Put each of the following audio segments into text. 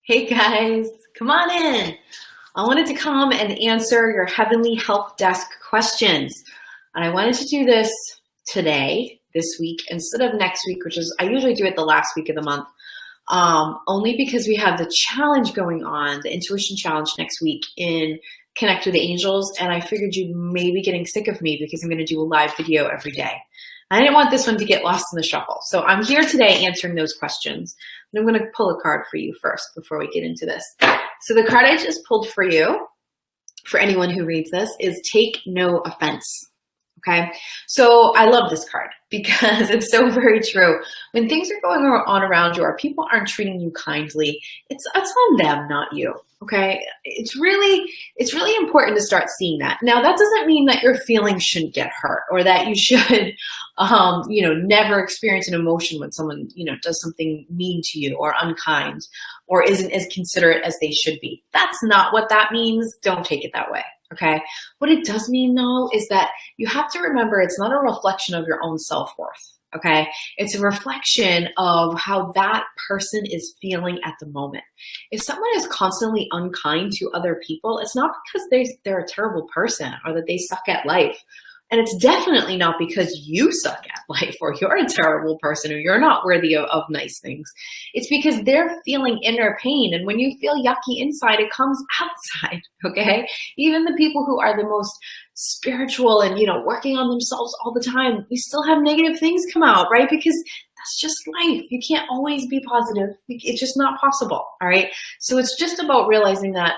Hey guys, come on in. I wanted to come and answer your Heavenly Help Desk questions. And I wanted to do this today, this week, instead of next week, which is, I usually do it the last week of the month, only because we have the challenge going on, the intuition challenge next week in Connect with the Angels. And I figured you may be getting sick of me because I'm going to do a live video every day. I didn't want this one to get lost in the shuffle. So I'm here today answering those questions. And I'm going to pull a card for you first before we get into this. So the card I just pulled for you, for anyone who reads this, is Take No Offense. Okay, so I love this card because it's so very true. When things are going on around you or people aren't treating you kindly, it's on them, not you. Okay, it's really important to start seeing that. Now, that doesn't mean that your feelings shouldn't get hurt or that you should, never experience an emotion when someone, does something mean to you or unkind or isn't as considerate as they should be. That's not what that means. Don't take it that way. Okay. What it does mean though, is that you have to remember it's not a reflection of your own self-worth. Okay. It's a reflection of how that person is feeling at the moment. If someone is constantly unkind to other people, it's not because they're a terrible person or that they suck at life. And it's definitely not because you suck at life or you're a terrible person or you're not worthy of nice things. It's because they're feeling inner pain. And when you feel yucky inside, it comes outside, okay? Even the people who are the most spiritual and, working on themselves all the time, we still have negative things come out, right? Because that's just life. You can't always be positive. It's just not possible, all right? So it's just about realizing that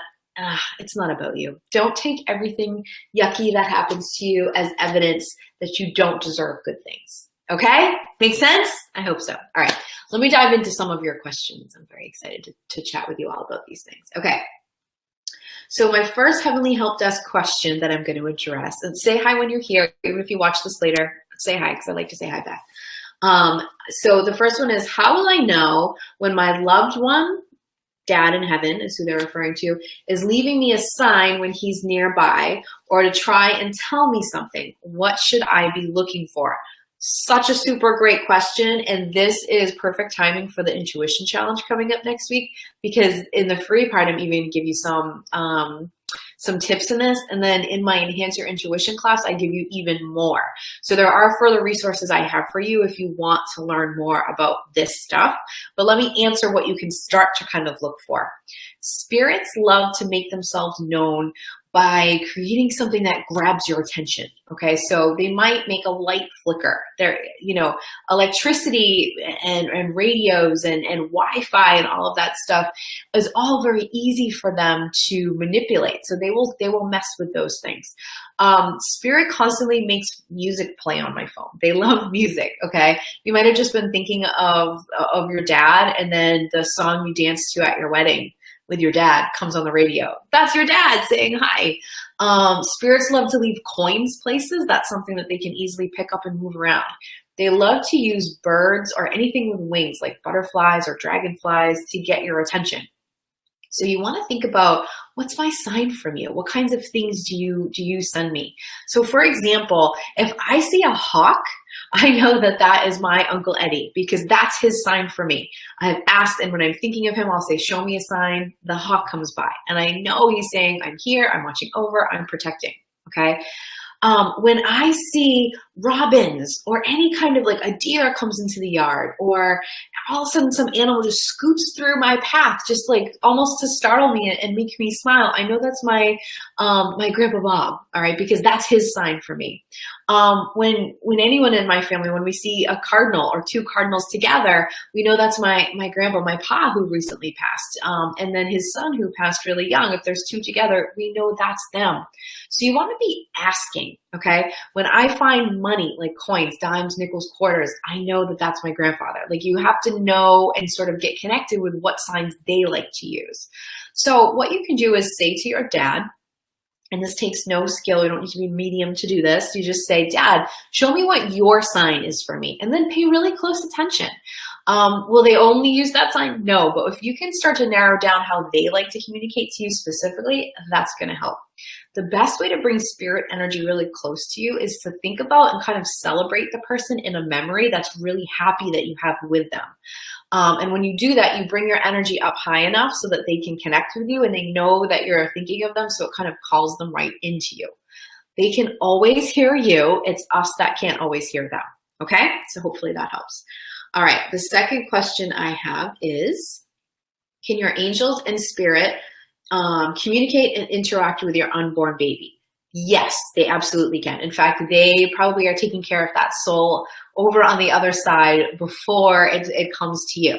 it's not about you. Don't take everything yucky that happens to you as evidence that you don't deserve good things. Okay? Make sense? I hope so. All right. Let me dive into some of your questions. I'm very excited to chat with you all about these things. Okay. So my first Heavenly Help Desk question that I'm going to address, and say hi when you're here, even if you watch this later, say hi because I like to say hi back. So the first one is, how will I know when my loved one, Dad in heaven is who they're referring to, is leaving me a sign when he's nearby or to try and tell me something? What should I be looking for? Such a super great question. And this is perfect timing for the intuition challenge coming up next week, because in the free part, I'm even going to give you some tips in this. And then in my Enhance Your Intuition class, I give you even more. So there are further resources I have for you if you want to learn more about this stuff. But let me answer what you can start to kind of look for. Spirits love to make themselves known by creating something that grabs your attention. Okay, so they might make a light flicker. Electricity and radios and Wi-Fi and all of that stuff is all very easy for them to manipulate. So they will mess with those things. Spirit constantly makes music play on my phone. They love music. Okay, you might have just been thinking of your dad, and then the song you danced to at your wedding with your dad comes on the radio. That's your dad saying hi. Spirits love to leave coins places. That's something that they can easily pick up and move around. They love to use birds or anything with wings like butterflies or dragonflies to get your attention. So you want to think about, what's my sign from you? What kinds of things do you send me? So for example, if I see a hawk, I know that is my Uncle Eddie, because that's his sign for me. I've asked, and when I'm thinking of him, I'll say, show me a sign. The hawk comes by. And I know he's saying, I'm here, I'm watching over, I'm protecting. Okay. When I see robins or any kind of like a deer comes into the yard, or all of a sudden some animal just scoots through my path, just like almost to startle me and make me smile, I know that's my Grandpa Bob, all right, because that's his sign for me. When anyone in my family, when we see a cardinal or two cardinals together, we know that's my grandpa, my pa, who recently passed, and then his son who passed really young. If there's two together, we know that's them. So you want to be asking, okay? When I find money, like coins, dimes, nickels, quarters, I know that that's my grandfather. Like, you have to know and sort of get connected with what signs they like to use. So what you can do is say to your dad, and this takes no skill, you don't need to be medium to do this. You just say, Dad, show me what your sign is for me. And then pay really close attention. Will they only use that sign? No, but if you can start to narrow down how they like to communicate to you specifically, that's going to help. the best way to bring spirit energy really close to you is to think about and kind of celebrate the person in a memory that's really happy that you have with them. And when you do that, you bring your energy up high enough so that they can connect with you and they know that you're thinking of them, so it kind of calls them right into you. They can always hear you. It's us that can't always hear them. Okay? So hopefully that helps. All right. The second question I have is, can your angels and spirit communicate and interact with your unborn baby? Yes, they absolutely can. In fact, they probably are taking care of that soul over on the other side before it comes to you.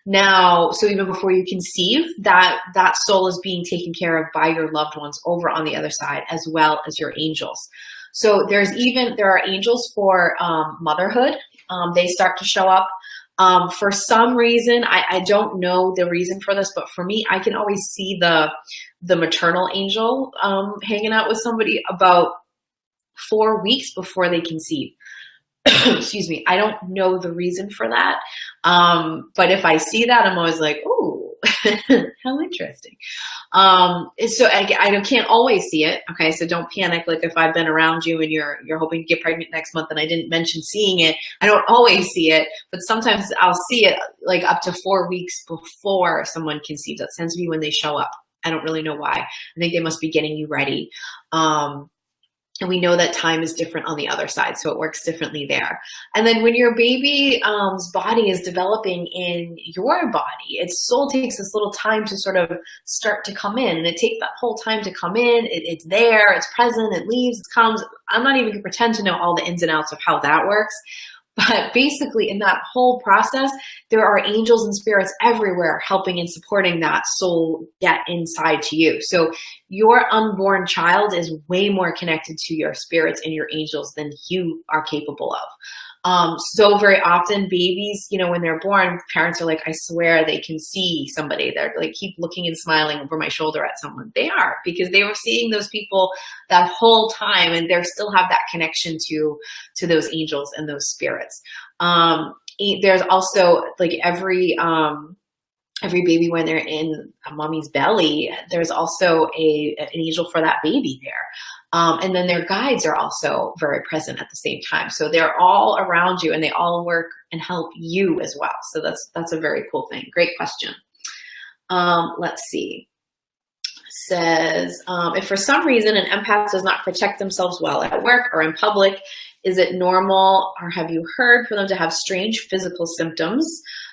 Now, so even before you conceive, that soul is being taken care of by your loved ones over on the other side, as well as your angels. So there are angels for motherhood. They start to show up. For some reason, I don't know the reason for this, but for me, I can always see the maternal angel hanging out with somebody about 4 weeks before they conceive. Excuse me. I don't know the reason for that. But if I see that, I'm always like, ooh, how interesting. So I can't always see it. Okay. So don't panic. Like if I've been around you and you're hoping to get pregnant next month and I didn't mention seeing it, I don't always see it, but sometimes I'll see it like up to 4 weeks before someone conceives. That tends to be when they show up. I don't really know why. I think they must be getting you ready. And we know that time is different on the other side, so it works differently there. And then when your baby's body is developing in your body, its soul takes this little time to sort of start to come in. And it takes that whole time to come in. It's there, it's present, it leaves, it comes. I'm not even going to pretend to know all the ins and outs of how that works. But basically, in that whole process, there are angels and spirits everywhere helping and supporting that soul get inside to you. So your unborn child is way more connected to your spirits and your angels than you are capable of. So very often babies, when they're born, parents are like, I swear they can see somebody. They're like, keep looking and smiling over my shoulder at someone. They are, because they were seeing those people that whole time, and they still have that connection to those angels and those spirits. There's also like every baby, when they're in a mommy's belly, there's also an angel for that baby there. And then their guides are also very present at the same time. So they're all around you and they all work and help you as well. So that's a very cool thing. Great question. Let's see. Says, if for some reason an empath does not protect themselves well at work or in public, is it normal, or have you heard, for them to have strange physical symptoms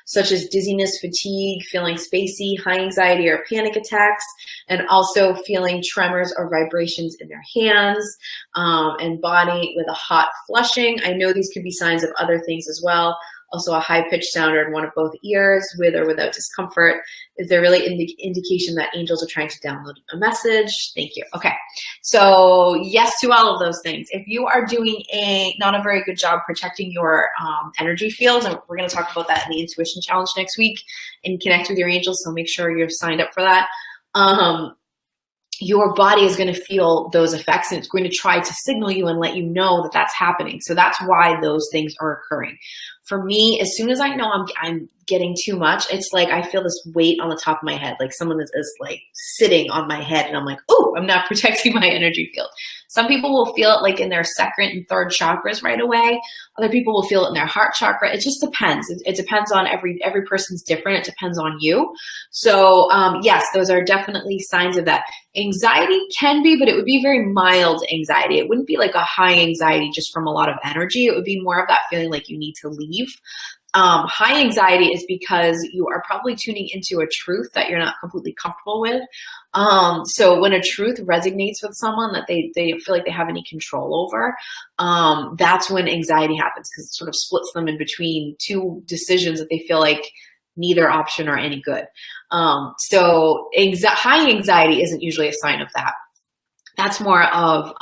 such as dizziness, fatigue, feeling spacey, high anxiety or panic attacks, and also feeling tremors or vibrations in their hands and body with a hot flushing? I know these could be signs of other things as well. Also a high-pitched sound in one of both ears, with or without discomfort. Is there really indication that angels are trying to download a message? Thank you. Okay, so yes to all of those things. If you are doing not a very good job protecting your energy fields, and we're going to talk about that in the Intuition Challenge next week, and connect with your angels, so make sure you're signed up for that. Your body is going to feel those effects, and it's going to try to signal you and let you know that that's happening. So that's why those things are occurring. For me, as soon as I know I'm getting too much, it's like I feel this weight on the top of my head, like someone is like sitting on my head, and I'm like, oh, I'm not protecting my energy field. Some people will feel it like in their second and third chakras right away. Other people will feel it in their heart chakra. It just depends. It depends on every person's different. It depends on you. So yes, those are definitely signs of that. Anxiety can be, but it would be very mild anxiety. It wouldn't be like a high anxiety just from a lot of energy. It would be more of that feeling like you need to leave. High anxiety is because you are probably tuning into a truth that you're not completely comfortable with. So when a truth resonates with someone that they feel like they have any control over, that's when anxiety happens, because it sort of splits them in between two decisions that they feel like neither option are any good. So high anxiety isn't usually a sign of that. That's more of,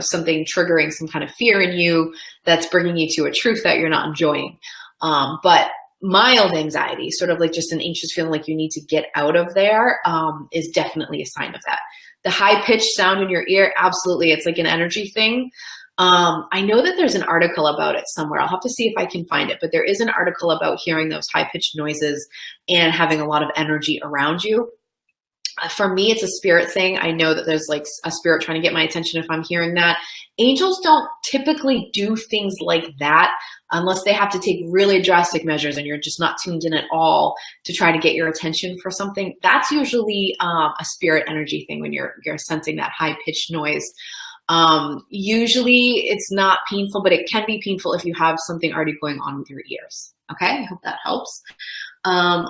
something triggering some kind of fear in you that's bringing you to a truth that you're not enjoying. But mild anxiety, sort of like just an anxious feeling like you need to get out of there, is definitely a sign of that. The high-pitched sound in your ear, absolutely. It's like an energy thing. I know that there's an article about it somewhere. I'll have to see if I can find it, but there is an article about hearing those high-pitched noises and having a lot of energy around you. For me, it's a spirit thing. I know that there's like a spirit trying to get my attention if I'm hearing that. Angels don't typically do things like that unless they have to take really drastic measures and you're just not tuned in at all to try to get your attention for something. That's usually a spirit energy thing when you're sensing that high-pitched noise. Usually it's not painful, but it can be painful if you have something already going on with your ears. Okay, I hope that helps.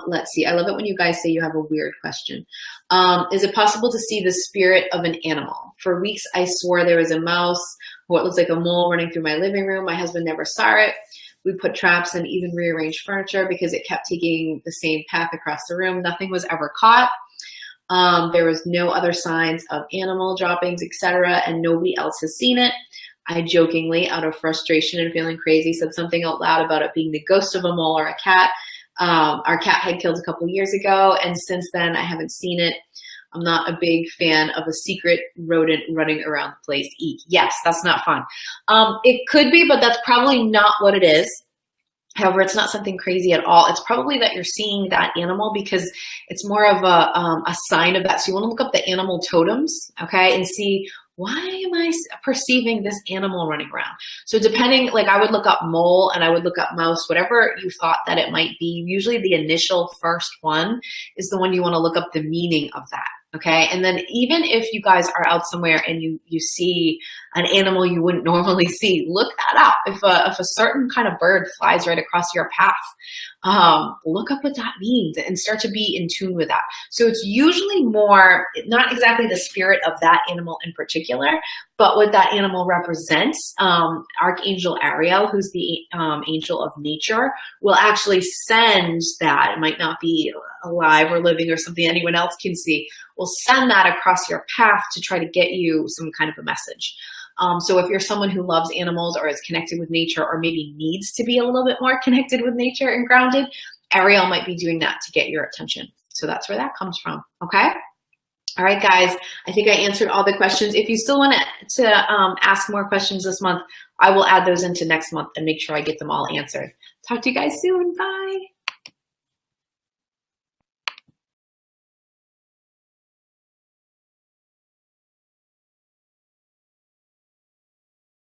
Let's see. I love it when you guys say you have a weird question. Is it possible to see the spirit of an animal? For weeks, I swore there was a mouse, what looks like a mole running through my living room. My husband never saw it. We put traps and even rearranged furniture because it kept taking the same path across the room. Nothing was ever caught. There was no other signs of animal droppings, etc., and nobody else has seen it. I jokingly, out of frustration and feeling crazy, said something out loud about it being the ghost of a mole or a cat. Our cat had killed a couple years ago, and since then I haven't seen it. I'm not a big fan of a secret rodent running around the place. Eek. Yes, that's not fun. It could be, but that's probably not what it is. However, it's not something crazy at all. It's probably that you're seeing that animal because it's more of a sign of that. So you want to look up the animal totems, okay, and see, why am I perceiving this animal running around? So depending, like I would look up mole and I would look up mouse, whatever you thought that it might be. Usually the initial first one is the one you want to look up the meaning of that. Okay, and then even if you guys are out somewhere and you see an animal you wouldn't normally see, look that up. If a certain kind of bird flies right across your path, look up what that means and start to be in tune with that. So it's usually more, not exactly the spirit of that animal in particular, but what that animal represents. Archangel Ariel, who's the angel of nature, will actually send that. It might not be alive or living or something anyone else can see, will send that across your path to try to get you some kind of a message. So if you're someone who loves animals or is connected with nature or maybe needs to be a little bit more connected with nature and grounded, Ariel might be doing that to get your attention. So that's where that comes from, okay? All right, guys, I think I answered all the questions. If you still want to ask more questions this month, I will add those into next month and make sure I get them all answered. Talk to you guys soon. Bye.